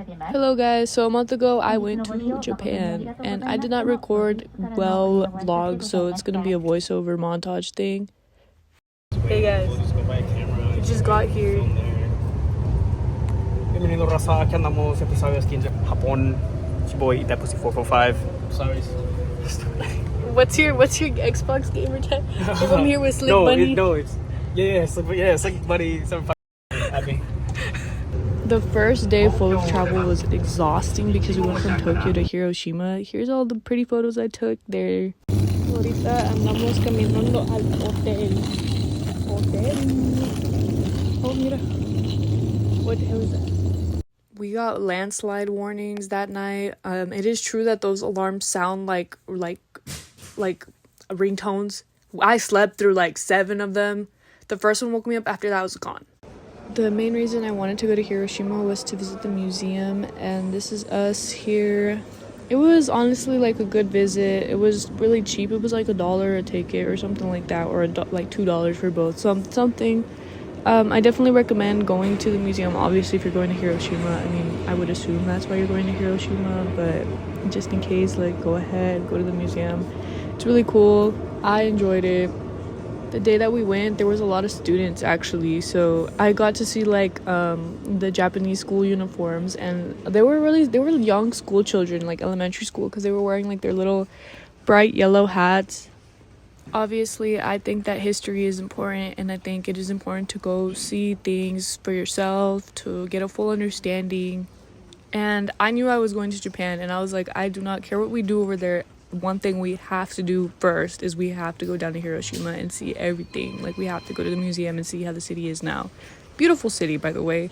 Hello guys, so a month ago I went to Japan and I did not record vlog, so it's gonna be a voiceover montage thing. Hey guys, we just got here. Bienvenido raza, aquí andamos episodios 15 Japón. It's your boy Eat That Pussy 445. Sorry. What's your Xbox gamer tag? I'm here with Slick Bunny. It's Slick Bunny 75 at me. The first day full of travel was exhausting because we went from Tokyo to Hiroshima. Here's all the pretty photos I took there. Ahorita andamos caminando al hotel. Oh, mira. What the hell is that? We got landslide warnings that night. It is true that those alarms sound like ringtones. I slept through like 7 of them. The first one woke me up. After that, I was gone. The main reason I wanted to go to Hiroshima was to visit the museum, and this is us here. It was honestly like a good visit. It was really cheap. It was like $1 a ticket or something like that, or like $2 for both. Something. I definitely recommend going to the museum. Obviously, if you're going to Hiroshima, I mean, I would assume that's why you're going to Hiroshima, but just in case, like, go ahead, go to the museum. It's really cool. I enjoyed it. The day that we went, there was a lot of students actually, so I got to see like the Japanese school uniforms, and they were young school children, like elementary school, because they were wearing like their little bright yellow hats. Obviously, I think that history is important, and I think it is important to go see things for yourself to get a full understanding. And I knew I was going to Japan, and I was like, I do not care what we do over there. One thing we have to do first is we have to go down to Hiroshima and see everything. Like, we have to go to the museum and see how the city is now. Beautiful city, by the way.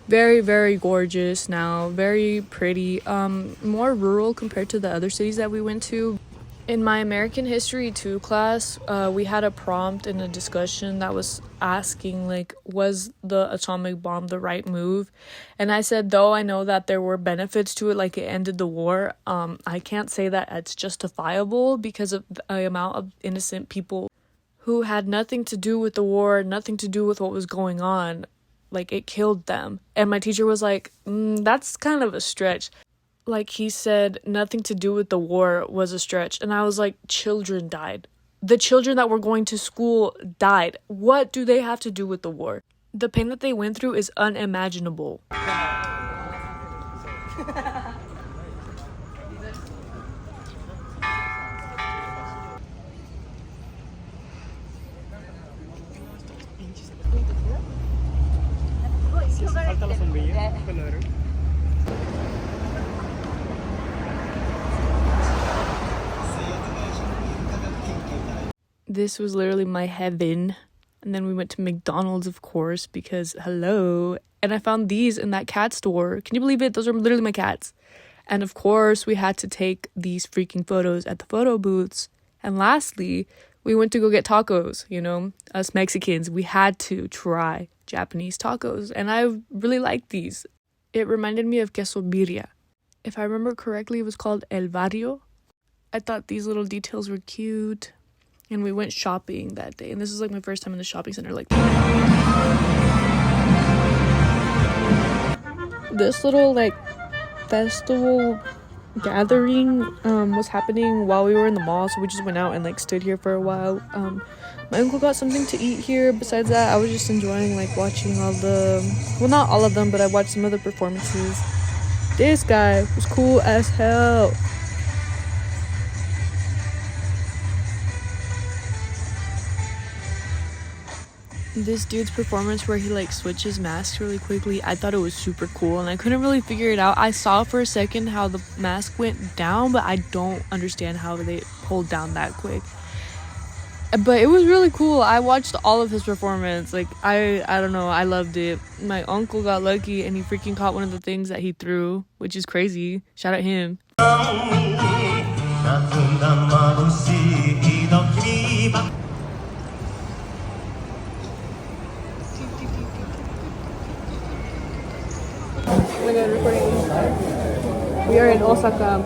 Very, very gorgeous now. Very pretty. More rural compared to the other cities that we went to. In my American History 2 class, we had a prompt in a discussion that was asking, like, was the atomic bomb the right move? And I said, though I know that there were benefits to it, like it ended the war, I can't say that it's justifiable because of the amount of innocent people who had nothing to do with the war, nothing to do with what was going on. Like, it killed them. And my teacher was like, that's kind of a stretch. Like, he said nothing to do with the war was a stretch. And I was like, children died. The children that were going to school died. What do they have to do with the war? The pain that they went through is unimaginable. This was literally my heaven. And then we went to McDonald's, of course, because hello. And I found these in that cat store. Can you believe it? Those are literally my cats. And of course, we had to take these freaking photos at the photo booths. And lastly, we went to go get tacos. You know, us Mexicans, we had to try Japanese tacos. And I really liked these. It reminded me of queso birria. If I remember correctly, it was called El Barrio. I thought these little details were cute. And we went shopping that day. And this is like my first time in the shopping center like that. This little like festival gathering was happening while we were in the mall. So we just went out and like stood here for a while. My uncle got something to eat here. Besides that, I was just enjoying like watching all the... Well, not all of them, but I watched some of the performances. This guy was cool as hell. This dude's performance where he like switches masks really quickly, I thought it was super cool, and I couldn't really figure it out. I saw for a second how the mask went down, but I don't understand how they pulled down that quick. But it was really cool. I watched all of his performance. Like, I don't know, I loved it. My uncle got lucky and he freaking caught one of the things that he threw, which is crazy. Shout out him. We are in Osaka.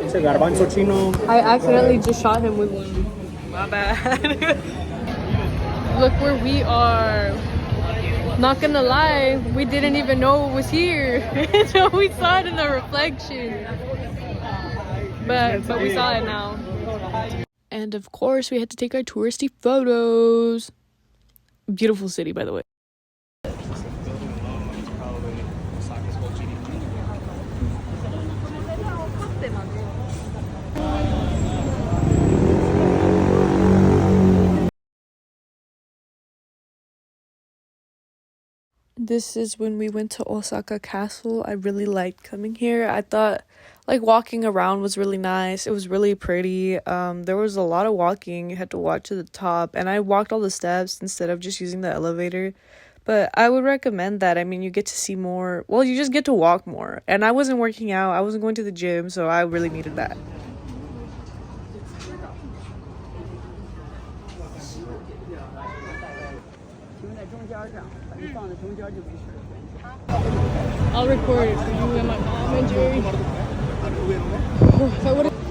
It's a garbanzo chino. I accidentally just shot him with one. My bad. Look where we are. Not gonna lie, we didn't even know it was here until we saw it in the reflection. But we saw it now. And of course, we had to take our touristy photos. Beautiful city, by the way. This is when we went to Osaka Castle. I really liked coming here. I thought like walking around was really nice. It was really pretty. There was a lot of walking. You had to walk to the top, and I walked all the steps instead of just using the elevator. But I would recommend that. I mean, you get to see more. Well, you just get to walk more. And I wasn't working out. I wasn't going to the gym, so I really needed that. I'll record it for you and my mom and Jerry.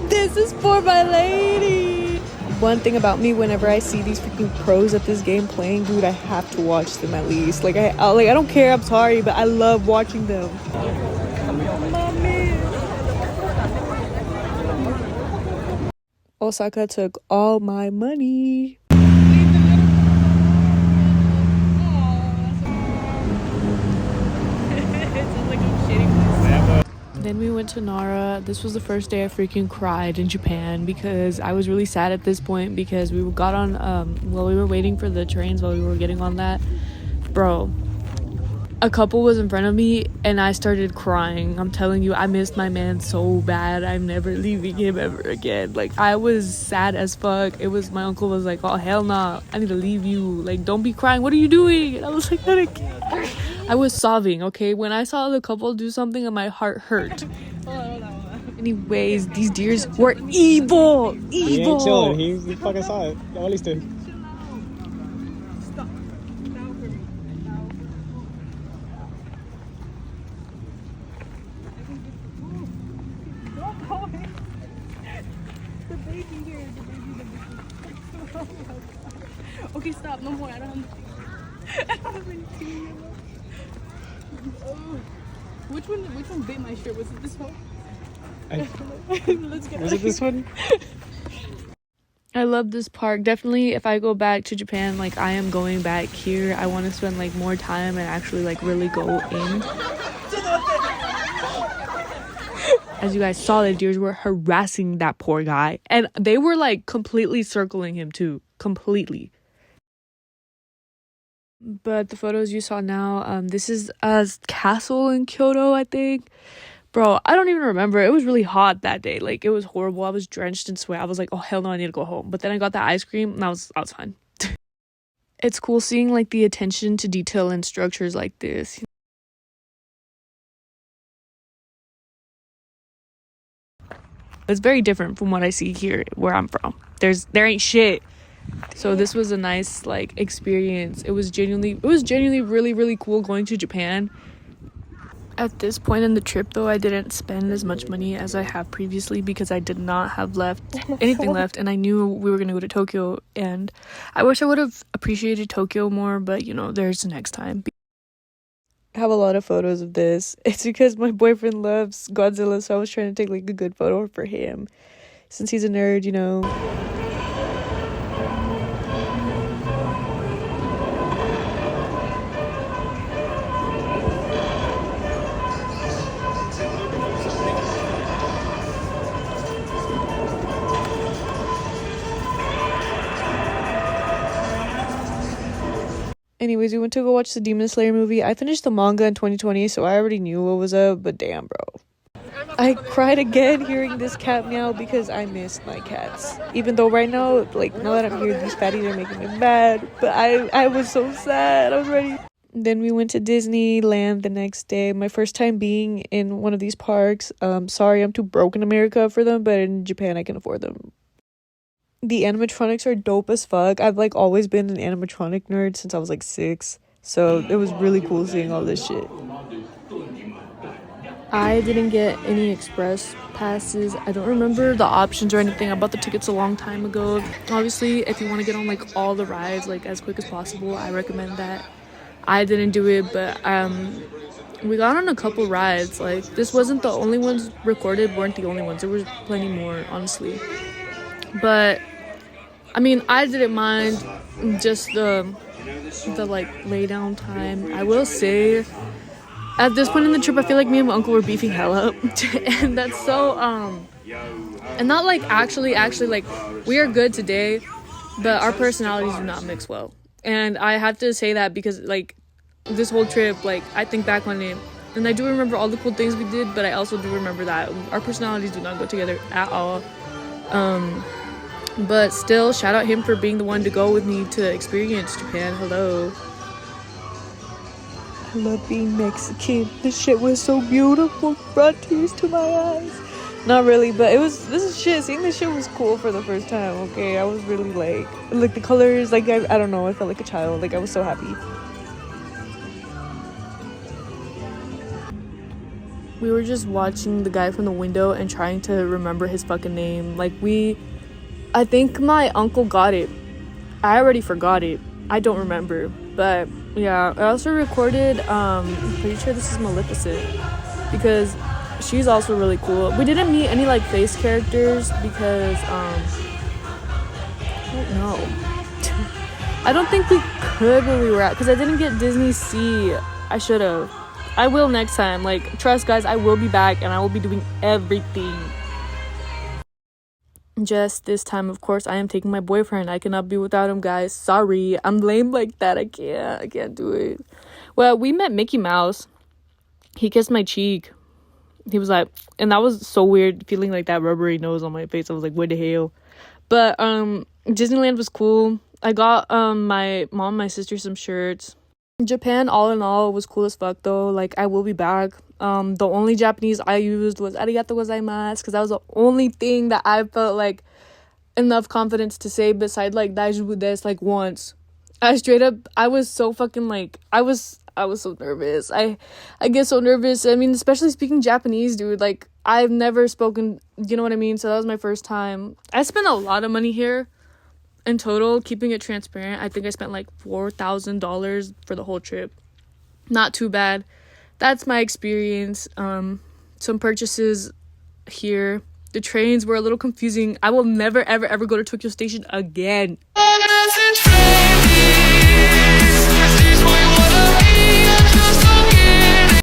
This is for my lady. One thing about me, whenever I see these freaking pros at this game playing, dude, I have to watch them at least. Like I don't care. I'm sorry, but I love watching them. Osaka took all my money. Then we went to Nara. This was the first day I freaking cried in Japan because I was really sad at this point because we got on while we were waiting for the trains, while we were getting on that, bro, a couple was in front of me and I started crying. I'm telling you, I missed my man so bad. I'm never leaving him ever again. Like, I was sad as fuck. It was, my uncle was like, oh hell nah, I need to leave you, like, don't be crying, what are you doing? And I was like, I can't. I was sobbing, okay? When I saw the couple do something and my heart hurt. Anyways, these deers were evil. He ain't chilling. He fucking saw it. Y'all at least did. Okay, stop. No more. I don't have anything. Which one bit my shirt? Was it this one? Let's get Was it this one? I love this park. Definitely, if I go back to Japan, like, I am going back here. I want to spend like more time and actually like really go in. As you guys saw, the deers were harassing that poor guy, and they were like completely circling him too. Completely. But the photos you saw now, this is a castle in Kyoto, I think. Bro, I don't even remember. It was really hot that day. Like, it was horrible. I was drenched in sweat. I was like, oh hell no, I need to go home. But then I got the ice cream and I was fine. It's cool seeing like the attention to detail in structures like this. It's very different from what I see here where I'm from. There ain't shit. So this was a nice like experience. It was genuinely really, really cool going to Japan. At this point in the trip though, I didn't spend as much money as I have previously because I did not have anything left, and I knew we were gonna go to Tokyo, and I wish I would have appreciated Tokyo more, but you know, there's the next time. I have a lot of photos of this. It's because my boyfriend loves Godzilla, so I was trying to take like a good photo for him since he's a nerd, you know. Anyways, we went to go watch the Demon Slayer movie. I finished the manga in 2020, so I already knew what was up, but damn, bro. I cried again hearing this cat meow because I missed my cats. Even though right now, like, now that I'm here, these fatties are making me mad. But I was so sad. I was ready. Then we went to Disneyland the next day. My first time being in one of these parks. Sorry, I'm too broke in America for them, but in Japan, I can afford them. The animatronics are dope as fuck. I've like always been an animatronic nerd since I was like 6. So it was really cool seeing all this shit. I didn't get any express passes. I don't remember the options or anything. I bought the tickets a long time ago. Obviously, if you want to get on like all the rides like as quick as possible, I recommend that. I didn't do it, but we got on a couple rides. Like, this wasn't the only ones recorded, weren't the only ones. There was plenty more, honestly. But I mean, I didn't mind just the like lay down time. I will say, at this point in the trip, I feel like me and my uncle were beefing hell up, and that's so and not like actually like we are good today, but our personalities do not mix well. And I have to say that because like this whole trip, like I think back on it, and I do remember all the cool things we did, but I also do remember that our personalities do not go together at all. But still, shout out him for being the one to go with me to experience Japan. Hello. I love being Mexican. This shit was so beautiful. Brought tears to my eyes. Not really, but seeing this shit was cool for the first time, okay? I was really like the colors, like I don't know, I felt like a child. Like I was so happy. We were just watching the guy from the window and trying to remember his fucking name. I think my uncle got it. I already forgot it. I don't remember. But yeah, I also recorded, I'm pretty sure this is Maleficent, because she's also really cool. We didn't meet any like face characters because, I don't know. I don't think we could where we were at, because I didn't get Disney Sea. I should have. I will next time. Like, trust guys, I will be back and I will be doing everything. Just this time, of course, I am taking my boyfriend. I cannot be without him, guys. Sorry, I'm lame like that. I can't do it. Well, we met Mickey Mouse. He kissed my cheek. He was like, and that was so weird, feeling like that rubbery nose on my face. I was like, what the hell? But Disneyland was cool. I got my mom, my sister some shirts. Japan, all in all, was cool as fuck though. Like, I will be back. The only Japanese I used was arigato gozaimasu, because that was the only thing that I felt like enough confidence to say, beside like daijoubu desu, like once. I was so fucking like, I was so nervous. I get so nervous. I mean, especially speaking Japanese, dude. Like, I've never spoken, you know what I mean? So that was my first time. I spent a lot of money here. In total, keeping it transparent, I think I spent like $4,000 for the whole trip. Not too bad. That's my experience. Some purchases here. The trains were a little confusing. I will never, ever, ever go to Tokyo Station again.